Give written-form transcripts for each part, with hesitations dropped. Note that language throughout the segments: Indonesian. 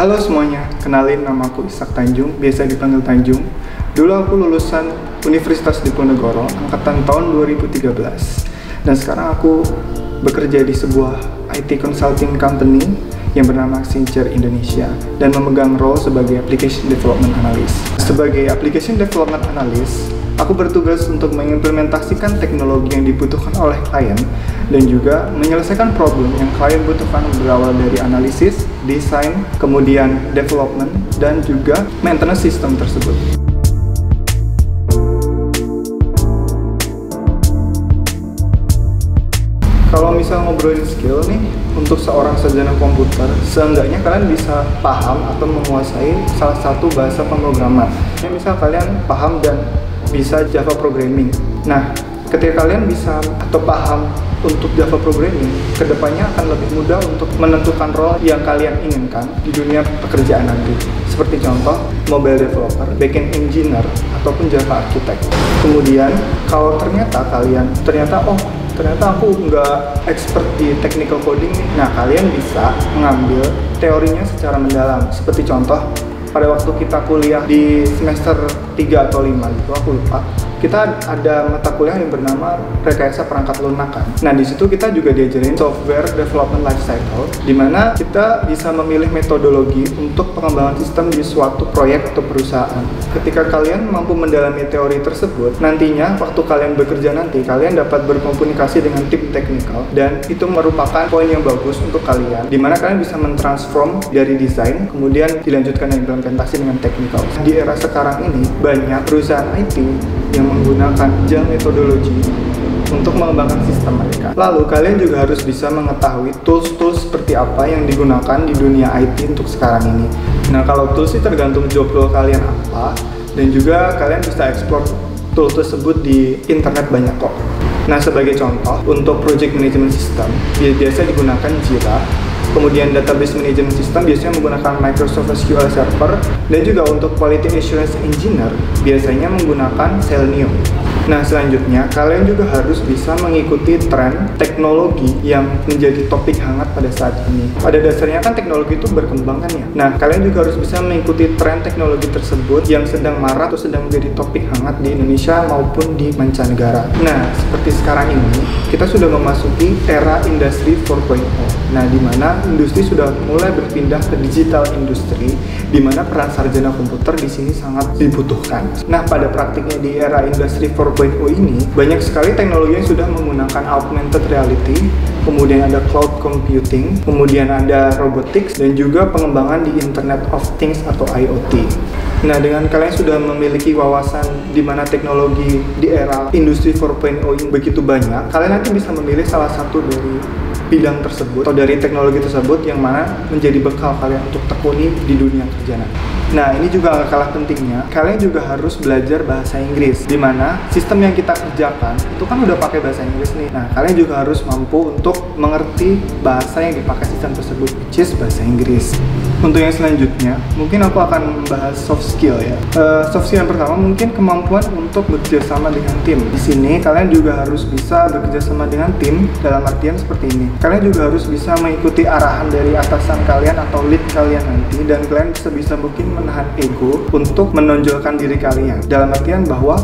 Halo semuanya, kenalin namaku Ishak Tanjung, biasa dipanggil Tanjung. Dulu aku lulusan Universitas Diponegoro, angkatan tahun 2013. Dan sekarang aku bekerja di sebuah IT consulting company yang bernama Accenture Indonesia dan memegang role sebagai Application Development Analyst. Sebagai Application Development Analyst, aku bertugas untuk mengimplementasikan teknologi yang dibutuhkan oleh klien dan juga menyelesaikan problem yang klien butuhkan berawal dari analisis, desain, kemudian development, dan juga maintenance sistem tersebut. Kalau misal ngobrolin skill nih, untuk seorang sarjana komputer, seenggaknya kalian bisa paham atau menguasai salah satu bahasa pemrograman. Misal kalian paham dan bisa Java programming. Nah, ketika kalian bisa atau paham untuk Java programming, kedepannya akan lebih mudah untuk menentukan role yang kalian inginkan di dunia pekerjaan nanti. Seperti contoh, mobile developer, backend engineer, ataupun Java architect. Kemudian, kalau ternyata aku nggak expert di technical coding nih, nah kalian bisa mengambil teorinya secara mendalam. Seperti contoh, pada waktu kita kuliah di semester 3 atau 5 gitu, aku lupa, kita ada mata kuliah yang bernama rekayasa perangkat lunak kan. Nah, di situ kita juga diajarin software development lifecycle, di mana kita bisa memilih metodologi untuk pengembangan sistem di suatu proyek atau perusahaan. Ketika kalian mampu mendalami teori tersebut, nantinya waktu kalian bekerja nanti, kalian dapat berkomunikasi dengan tim teknikal, dan itu merupakan poin yang bagus untuk kalian, di mana kalian bisa mentransform dari desain, kemudian dilanjutkan dengan implementasi dengan teknikal. Di era sekarang ini, banyak perusahaan IT yang menggunakan agile metodologi untuk mengembangkan sistem mereka. Lalu kalian juga harus bisa mengetahui tools-tools seperti apa yang digunakan di dunia IT untuk sekarang ini. Nah, kalau tools sih tergantung job role kalian apa, dan juga kalian bisa explore tool tersebut di internet banyak kok. Nah, sebagai contoh, untuk project management system biasa digunakan Jira. Kemudian database management system biasanya menggunakan Microsoft SQL Server, dan juga untuk quality assurance engineer biasanya menggunakan Selenium. Nah, selanjutnya kalian juga harus bisa mengikuti tren teknologi yang menjadi topik hangat pada saat ini. Pada dasarnya kan teknologi itu berkembang kan ya. Nah, kalian juga harus bisa mengikuti tren teknologi tersebut yang sedang marak atau sedang menjadi topik hangat di Indonesia maupun di mancanegara. Nah, seperti sekarang ini kita sudah memasuki era industri 4.0. Nah, di mana industri sudah mulai berpindah ke digital industry, di mana peran sarjana komputer di sini sangat dibutuhkan. Nah, pada praktiknya di era industri 4.0 ini, banyak sekali teknologi yang sudah menggunakan augmented reality, kemudian ada cloud computing, kemudian ada robotics, dan juga pengembangan di Internet of Things atau IoT. Nah, dengan kalian sudah memiliki wawasan di mana teknologi di era industri 4.0 ini begitu banyak, kalian nanti bisa memilih salah satu dari bidang tersebut atau dari teknologi tersebut yang mana menjadi bekal kalian untuk tekuni di dunia kerja nanti. Nah, ini juga gak kalah pentingnya, kalian juga harus belajar bahasa Inggris, di mana sistem yang kita kerjakan itu kan udah pakai bahasa Inggris nih. Nah, kalian juga harus mampu untuk mengerti bahasa yang dipakai sistem tersebut, which is bahasa Inggris. Untuk yang selanjutnya, mungkin aku akan membahas soft skill ya. Soft skill yang pertama mungkin kemampuan untuk bekerjasama dengan tim. Di sini kalian juga harus bisa bekerjasama dengan tim dalam artian seperti ini. Kalian juga harus bisa mengikuti arahan dari atasan kalian atau lead kalian nanti, dan kalian bisa mungkin menahan ego untuk menonjolkan diri kalian. Dalam artian bahwa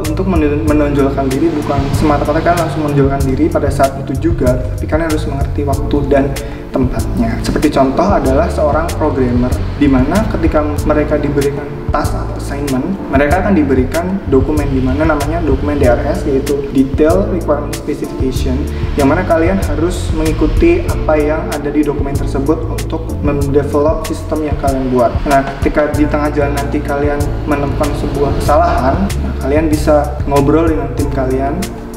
untuk menonjolkan diri bukan semata-mata kalian langsung menonjolkan diri pada saat itu juga, tapi kalian harus mengerti waktu dan tempatnya. Seperti contoh adalah seorang programmer, di mana ketika mereka diberikan task atau assignment, mereka akan diberikan dokumen di mana namanya dokumen DRS, yaitu Detail Requirement Specification, yang mana kalian harus mengikuti apa yang ada di dokumen tersebut untuk mendevelop sistem yang kalian buat. Nah, ketika di tengah jalan nanti kalian menemukan sebuah kesalahan, nah, kalian bisa ngobrol dengan tim kalian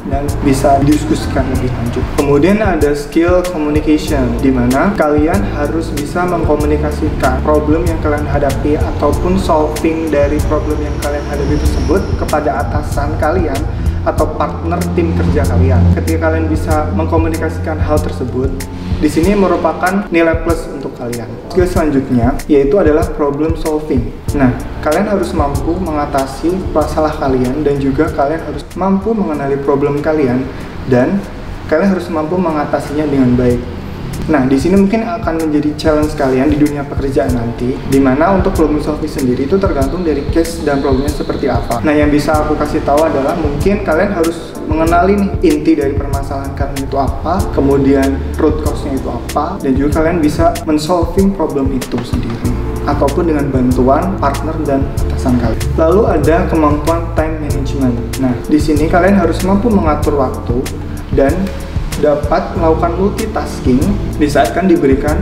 dan bisa didiskusikan lebih lanjut. Kemudian ada skill communication, di mana kalian harus bisa mengkomunikasikan problem yang kalian hadapi ataupun solving dari problem yang kalian hadapi tersebut kepada atasan kalian atau partner tim kerja kalian. Ketika kalian bisa mengkomunikasikan hal tersebut, di sini merupakan nilai plus untuk kalian. Skill selanjutnya yaitu adalah problem solving. Nah, kalian harus mampu mengatasi masalah kalian, dan juga kalian harus mampu mengenali problem kalian, dan kalian harus mampu mengatasinya dengan baik. Nah, di sini mungkin akan menjadi challenge kalian di dunia pekerjaan nanti, dimana untuk problem solving sendiri itu tergantung dari case dan problemnya seperti apa. Nah, yang bisa aku kasih tahu adalah mungkin kalian harus mengenali nih inti dari permasalahan kalian itu apa, kemudian root cause-nya itu apa, dan juga kalian bisa men-solving problem itu sendiri ataupun dengan bantuan partner dan atasan kalian. Lalu ada kemampuan time management. Nah, di sini kalian harus mampu mengatur waktu dan dapat melakukan multitasking di saat kan diberikan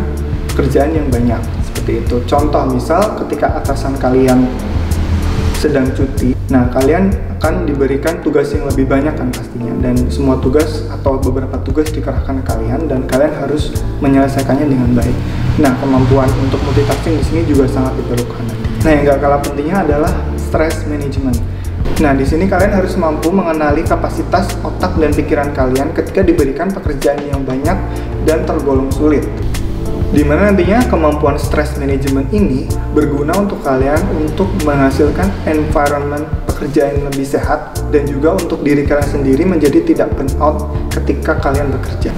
kerjaan yang banyak. Seperti itu. Contoh misal ketika atasan kalian sedang cuti, nah kalian akan diberikan tugas yang lebih banyak kan pastinya, dan semua tugas atau beberapa tugas dikerahkan ke kalian dan kalian harus menyelesaikannya dengan baik. Nah, kemampuan untuk multitasking di sini juga sangat diperlukan nanti. Nah, yang gak kalah pentingnya adalah stress management. Nah, di sini kalian harus mampu mengenali kapasitas otak dan pikiran kalian ketika diberikan pekerjaan yang banyak dan tergolong sulit. Dimana nantinya kemampuan stress management ini berguna untuk kalian untuk menghasilkan environment pekerjaan yang lebih sehat dan juga untuk diri kalian sendiri menjadi tidak burn out ketika kalian bekerja.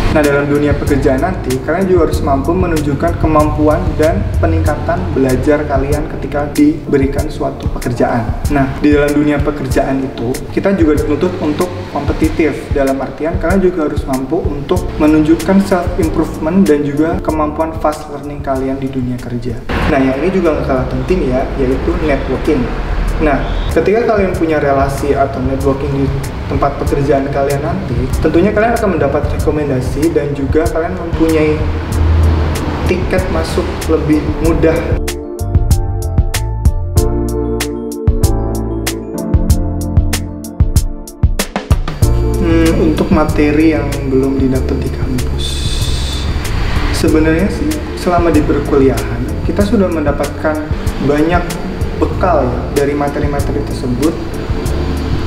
Nah, dalam dunia pekerjaan nanti, kalian juga harus mampu menunjukkan kemampuan dan peningkatan belajar kalian ketika diberikan suatu pekerjaan. Nah, di dalam dunia pekerjaan itu, kita juga dituntut untuk kompetitif. Dalam artian, kalian juga harus mampu untuk menunjukkan self-improvement dan juga kemampuan fast learning kalian di dunia kerja. Nah, yang ini juga gak kalah penting ya, yaitu networking. Nah, ketika kalian punya relasi atau networking di tempat pekerjaan kalian nanti, tentunya kalian akan mendapat rekomendasi dan juga kalian mempunyai tiket masuk lebih mudah. Untuk materi yang belum didapat di kampus, sebenarnya sih selama di perkuliahan kita sudah mendapatkan banyak bekal ya dari materi-materi tersebut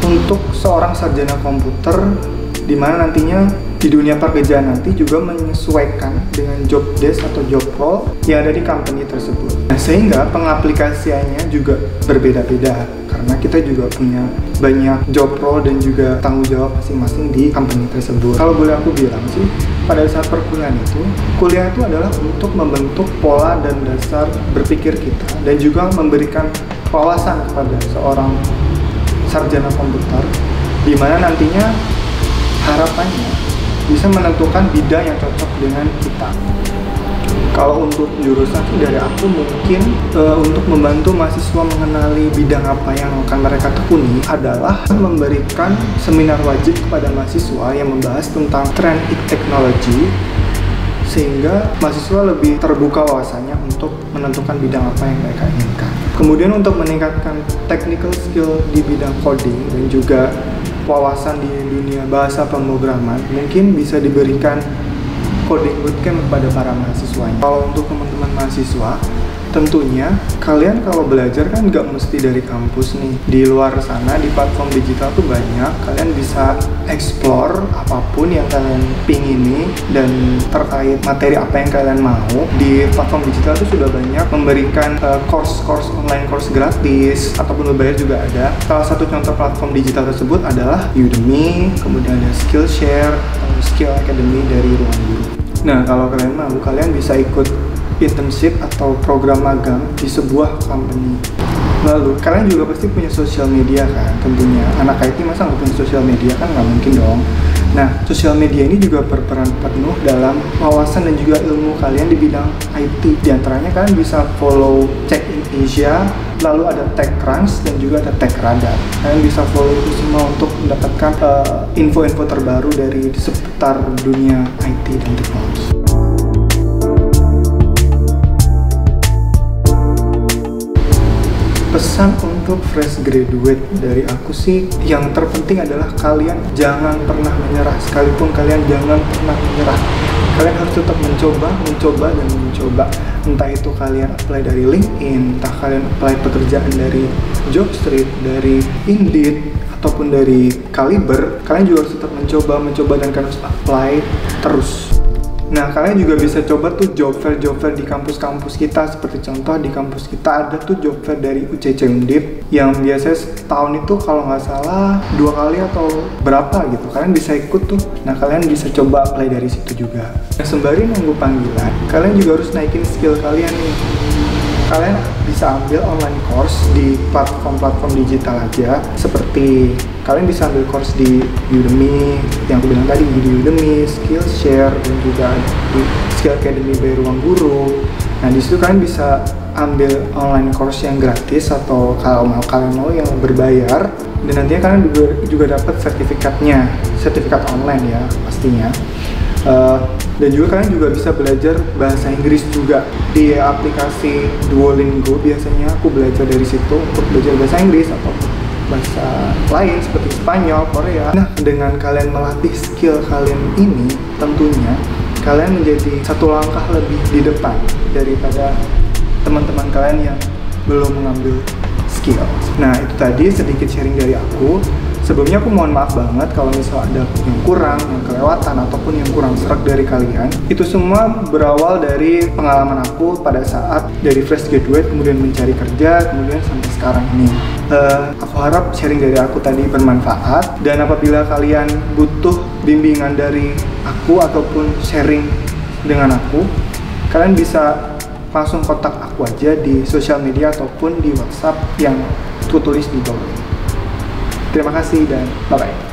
untuk seorang sarjana komputer, di mana nantinya di dunia pekerjaan nanti juga menyesuaikan dengan job desk atau job role yang ada di company tersebut. Nah, sehingga pengaplikasiannya juga berbeda-beda karena kita juga punya banyak job role dan juga tanggung jawab masing-masing di company tersebut. Kalau boleh aku bilang sih, pada saat perkuliahan itu, kuliah itu adalah untuk membentuk pola dan dasar berpikir kita dan juga memberikan wawasan kepada seorang sarjana komputer, di mana nantinya harapannya bisa menentukan bidang yang cocok dengan kita. Kalau untuk jurusan sih dari aku mungkin untuk membantu mahasiswa mengenali bidang apa yang akan mereka tekuni adalah memberikan seminar wajib kepada mahasiswa yang membahas tentang tren teknologi, sehingga mahasiswa lebih terbuka wawasannya untuk menentukan bidang apa yang mereka inginkan. Kemudian untuk meningkatkan technical skill di bidang coding dan juga wawasan di dunia bahasa pemrograman, mungkin bisa diberikan coding bootcamp kepada para mahasiswanya. Kalau untuk teman-teman mahasiswa, tentunya kalian kalau belajar kan nggak mesti dari kampus nih. Di luar sana di platform digital tuh banyak, kalian bisa explore apapun yang kalian pingini dan terkait materi apa yang kalian mau. Di platform digital tuh sudah banyak memberikan course online course gratis ataupun berbayar juga ada. Salah satu contoh platform digital tersebut adalah Udemy, kemudian ada Skillshare atau Skill Academy dari Ruang Guru. Nah, kalau kalian mau, kalian bisa ikut internship atau program magang di sebuah company. Lalu, kalian juga pasti punya sosial media kan, tentunya. Anak IT masa nggak punya sosial media kan, nggak mungkin dong. Nah, sosial media ini juga berperan penuh dalam wawasan dan juga ilmu kalian di bidang IT. Di antaranya kalian bisa follow Check in Asia, lalu ada TechCrunch dan juga ada TechRadar. Kalian bisa follow itu semua untuk mendapatkan info-info terbaru dari seputar dunia IT dan teknologi. Pesan untuk fresh graduate dari aku sih, yang terpenting adalah kalian jangan pernah menyerah. Sekalipun kalian jangan pernah menyerah, kalian harus tetap mencoba dan mencoba. Entah itu kalian apply dari LinkedIn, entah kalian apply pekerjaan dari Jobstreet, dari Indeed, ataupun dari Kaliber, kalian juga harus tetap mencoba dan kalian harus apply terus. Nah, kalian juga bisa coba tuh job fair di kampus-kampus kita. Seperti contoh di kampus kita ada tuh job fair dari UCC Undip yang biasanya setahun itu kalau nggak salah 2 kali atau berapa gitu. Kalian bisa ikut tuh. Nah, kalian bisa coba apply dari situ juga. Nah, sembari nunggu panggilan, kalian juga harus naikin skill kalian nih. Kalian bisa ambil online course di platform-platform digital aja, seperti kalian bisa ambil course di Udemy yang aku bilang tadi, di Udemy, Skillshare, dan juga di Skill Academy by Ruang Guru. Nah, di situ kalian bisa ambil online course yang gratis atau kalau kalian mau yang berbayar, dan nantinya kalian juga dapat sertifikat online ya pastinya. Dan juga kalian juga bisa belajar bahasa Inggris juga di aplikasi Duolingo. Biasanya aku belajar dari situ untuk belajar bahasa Inggris atau bahasa lain seperti Spanyol, Korea. Nah, dengan kalian melatih skill kalian ini, tentunya kalian menjadi satu langkah lebih di depan daripada teman-teman kalian yang belum mengambil skill. Nah, itu tadi sedikit sharing dari aku. Sebelumnya aku mohon maaf banget kalau misalnya ada yang kurang, yang kelewatan, ataupun yang kurang serak dari kalian. Itu semua berawal dari pengalaman aku pada saat dari fresh graduate, kemudian mencari kerja, kemudian sampai sekarang ini. Aku harap sharing dari aku tadi bermanfaat, dan apabila kalian butuh bimbingan dari aku ataupun sharing dengan aku, kalian bisa langsung kontak aku aja di sosial media ataupun di WhatsApp yang aku tulis di bawah ini. Terima kasih dan bye-bye.